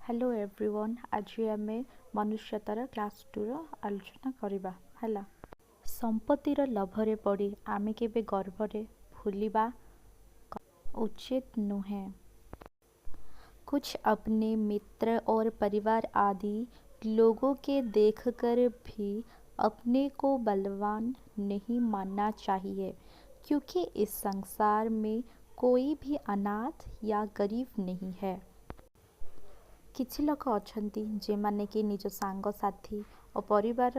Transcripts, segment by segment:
Hello everyone. आज आम मनुष्यतार class 2 आलोचना करवा है। संपत्तिर लभरे पड़ी आमे केबे गर्वरे भूलिबा उचित नुहे। कुछ अपने मित्र और परिवार आदि लोगों के देखकर भी अपने को बलवान नहीं मानना चाहिए, क्योंकि इस संसार में कोई भी अनाथ या गरीब नहीं है। किछि लोक अछंती जे माने कि निज सांग साथी और परिवार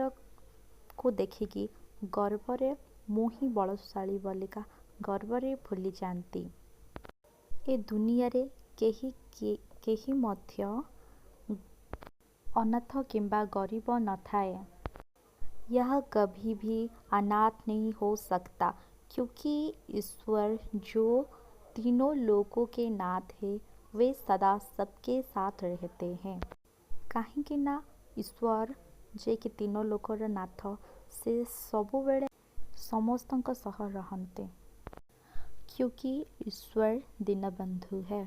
को देखिकी गर्वरे मु ही बलशाली बोलिका गर्वरे भूली जाती। ए दुनिया रे केही मध्य अनाथ किंबा गरीब न थाए। यह कभी भी अनाथ नहीं हो सकता, क्योंकि ईश्वर जो तीनों लोगों के नाथ है वे सदा सबके साथ रहते हैं। कहीं ना ईश्वर जे कि तीनों लोकर नाथ से सबु बेले समस्तक सह रहते, क्योंकि ईश्वर दीनबंधु है।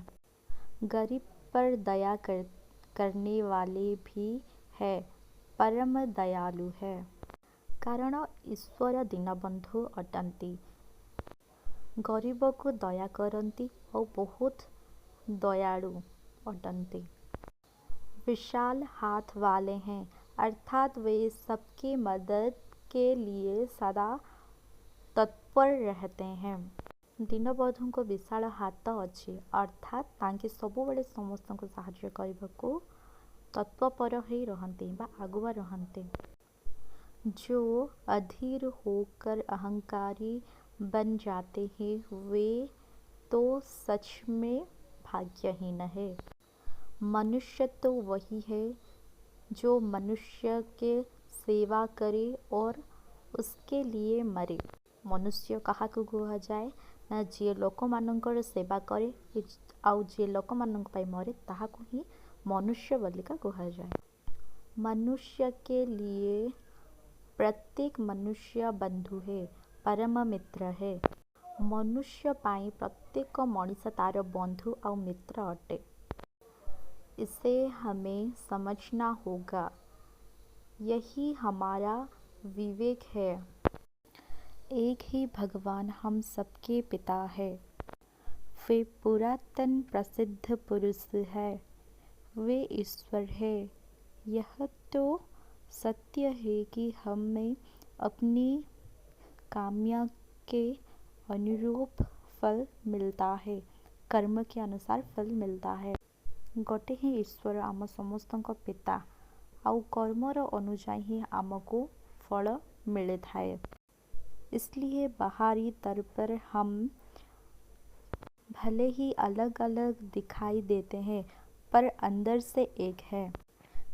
गरीब पर दया करने वाले भी है, परम दयालु है, कारण ईश्वर दीनबंधु अटंती। गरीब को दया करती और बहुत दयालु अटंती। विशाल हाथ वाले हैं, अर्थात वे सबकी मदद के लिए सदा तत्पर रहते हैं। दीनबंधु को विशाल हाथ अच्छी, अर्थात तांके सबुबले समस्त को साहाय्य करने को तत्पर ही रहते बा आगुआ रहते। जो अधीर होकर अहंकारी बन जाते हैं वे तो सच में भाग्यहीन है। मनुष्य तो वही है जो मनुष्य के सेवा करे और उसके लिए मरे। मनुष्य कहा को कुहा जाए ना, जे लोक मानकर सेवा करे आउ जे लोक मानक पाई मरे ताहाको ही मनुष्य बोलिका कुहा जाए। मनुष्य के लिए प्रत्येक मनुष्य बंधु है, परम मित्र है। मनुष्य पाई प्रत्येक मनुष्य तार बंधु और मित्र अटे। इसे हमें समझना होगा, यही हमारा विवेक है। एक ही भगवान हम सबके पिता है। वे पुरातन प्रसिद्ध पुरुष है, वे ईश्वर है। यह तो सत्य है कि हमें अपनी कामना के अनुरूप फल मिलता है, कर्म के अनुसार फल मिलता है। गोटे ही ईश्वर आम समस्त पिता, आउ कर्मर अनुजाई ही आमको फल मिले थाए। इसलिए बाहरी तौर पर हम भले ही अलग अलग दिखाई देते हैं, पर अंदर से एक है।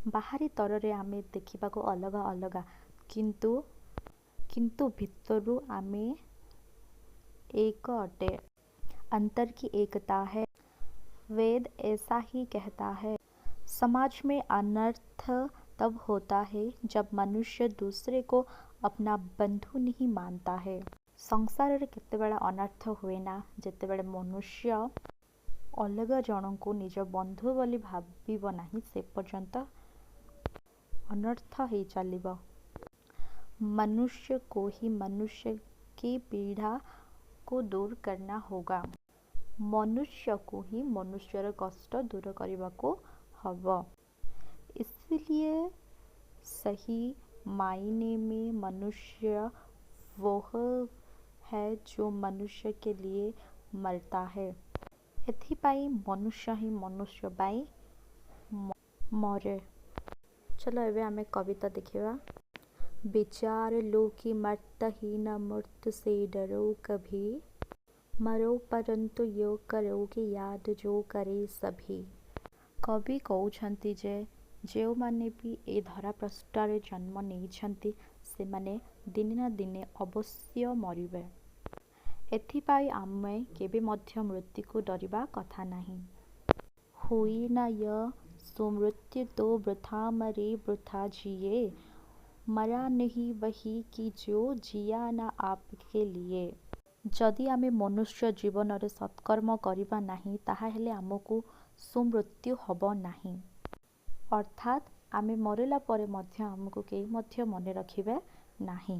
बाहरी तौर रे आमे देखा को अलग अलग, किंतु भितरु आमे एक अटे। अंतर की एकता है। वेद ऐसा ही कहता है। समाज में अनर्थ तब होता है जब मनुष्य दूसरे को अपना बंधु नहीं मानता है। संसार रे केते बेला अनर्थ हुए ना, जेते बेले मनुष्य अलग जन को निज बंधु बोली भाविब नहीं, से पर्यंत अनर्थ ही चलिब। मनुष्य को ही मनुष्य की पीड़ा को दूर करना होगा। मनुष्य को ही मनुष्यर कष्ट दूर करने को हब। इसलिए सही मायने में मनुष्य वह है जो मनुष्य के लिए मरता है। एथिपाई मनुष्य ही मनुष्य बाई मरे। चलो एबे आमे कविता देखिबा। विचार लो कि मर्तहीन मृत्यु से डरो कभी, मरो परंतु यो करो कि याद जो करे सभी। कवि कहउछंती जे जो माने भी ए धरा पृष्ठरे जन्म नहीं से माने दिने ना दिने अवश्य मरिबे। एथिपाई आमे केबे मध्य मृत्यु को डरिबा कथा नहीं। हुई ना य सुमृत्यु तो वृथा मरे वृथा जिए, मरा नहीं वही कि जो जिया ना आपके लिए। जदि आमे मनुष्य जीवन रे सत्कर्म करिबा नहीं, ताहा हेले आमको सुमृत्यु हब नहीं। ଅର୍ଥାତ୍ ଆମେ ମରିଲା ପରେ ମଧ୍ୟ ଆମକୁ କେହି ମଧ୍ୟ ମନେ ରଖିବେ ନାହିଁ।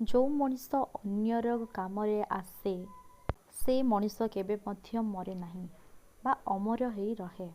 ଯେଉଁ ମଣିଷ ଅନ୍ୟର କାମରେ ଆସେ ସେ ମଣିଷ କେବେ ମଧ୍ୟ ମରେ ନାହିଁ ବା ଅମର ହେଇ ରହେ।